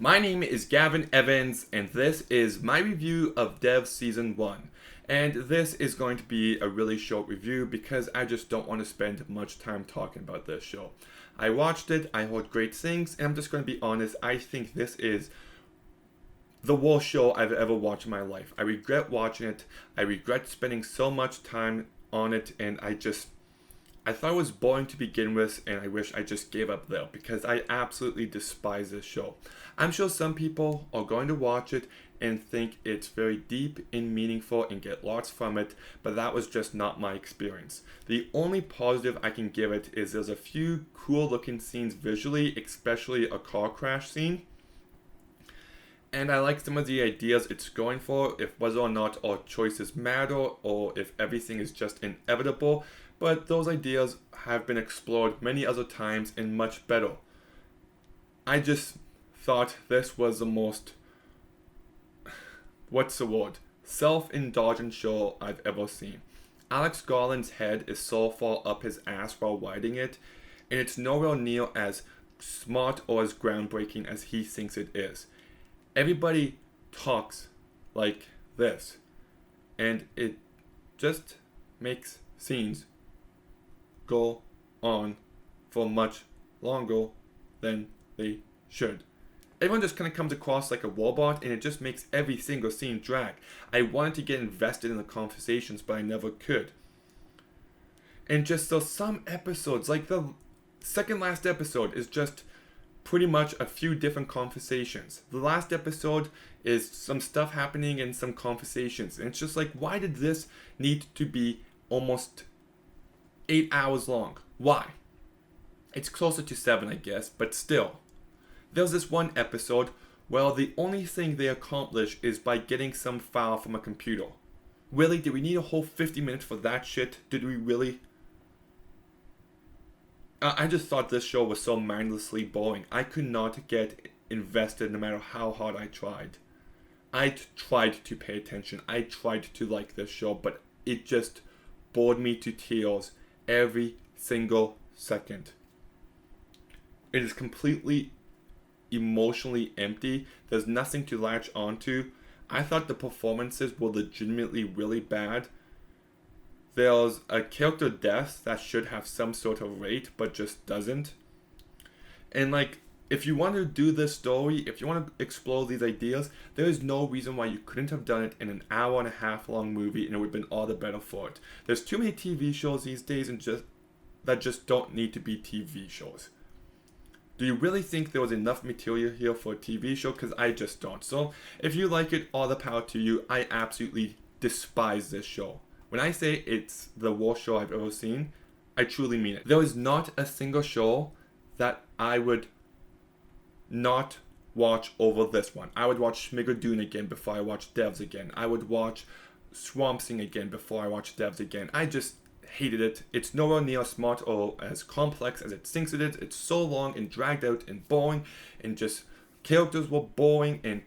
My name is Gavin Evans, and this is my review of Dev Season 1. And this is going to be a really short review because I just don't want to spend much time talking about this show. I watched it, I heard great things, and I'm just going to be honest, I think this is the worst show I've ever watched in my life. I regret watching it, I regret spending so much time on it, and I thought it was boring to begin with, and I wish I just gave up there because I absolutely despise this show. I'm sure some people are going to watch it and think it's very deep and meaningful and get lots from it, but that was just not my experience. The only positive I can give it is there's a few cool looking scenes visually, especially a car crash scene. And I like some of the ideas it's going for, if whether or not our choices matter or if everything is just inevitable. But those ideas have been explored many other times and much better. I just thought this was the most, self-indulgent show I've ever seen. Alex Garland's head is so far up his ass while writing it, and it's nowhere near as smart or as groundbreaking as he thinks it is. Everybody talks like this, and it just makes scenes go on for much longer than they should. Everyone just kind of comes across like a robot, and it just makes every single scene drag. I wanted to get invested in the conversations, but I never could. And just so some episodes, like the second last episode, is just pretty much a few different conversations. The last episode is some stuff happening in some conversations, and it's just like, why did this need to be almost 8 hours long? Why? It's closer to 7, I guess, but still. There's this one episode where the only thing they accomplish is by getting some file from a computer. Really? Did we need a whole 50 minutes for that shit? Did we really? I just thought this show was so mindlessly boring. I could not get invested no matter how hard I tried. I tried to pay attention. I tried to like this show, but it just bored me to tears every single second. It is completely emotionally empty. There's nothing to latch onto. I thought the performances were legitimately really bad. There's a character death that should have some sort of rate, but just doesn't. And like, if you want to do this story, if you want to explore these ideas, there is no reason why you couldn't have done it in an hour and a half long movie, and it would have been all the better for it. There's too many TV shows these days that just don't need to be TV shows. Do you really think there was enough material here for a TV show? Because I just don't. So if you like it, all the power to you. I absolutely despise this show. When I say it's the worst show I've ever seen, I truly mean it. There is not a single show that I would not watch over this one. I would watch Schmigadoon again before I watch Devs again. I would watch Swamp Thing again before I watch Devs again. I just hated it. It's nowhere near as smart or as complex as it thinks it is. It's so long and dragged out and boring, and just characters were boring and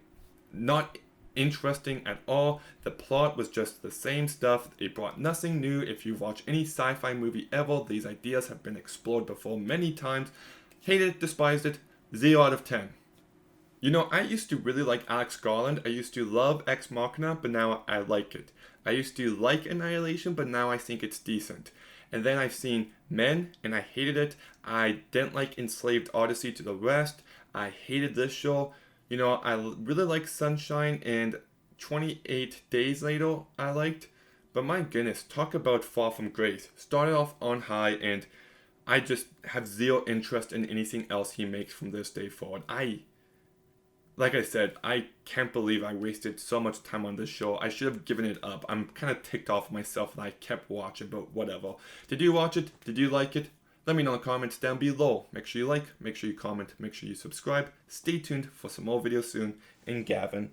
not interesting at all. The plot was just the same stuff. It brought nothing new. If you watch any sci-fi movie ever, these ideas have been explored before many times. Hated it, despised it, 0 out of 10. You know, I used to really like Alex Garland. I used to love Ex Machina, but now I like it. I used to like Annihilation, but now I think it's decent. And then I've seen Men, and I hated it. I didn't like Enslaved Odyssey to the rest. I hated this show. You know, I really like Sunshine, and 28 Days Later I liked. But my goodness, talk about Fall from Grace. Started off on high, and I just have zero interest in anything else he makes from this day forward. Like I said, I can't believe I wasted so much time on this show. I should have given it up. I'm kind of ticked off myself that I kept watching, but whatever. Did you watch it? Did you like it? Let me know in the comments down below. Make sure you like, make sure you comment, make sure you subscribe. Stay tuned for some more videos soon. And Gavin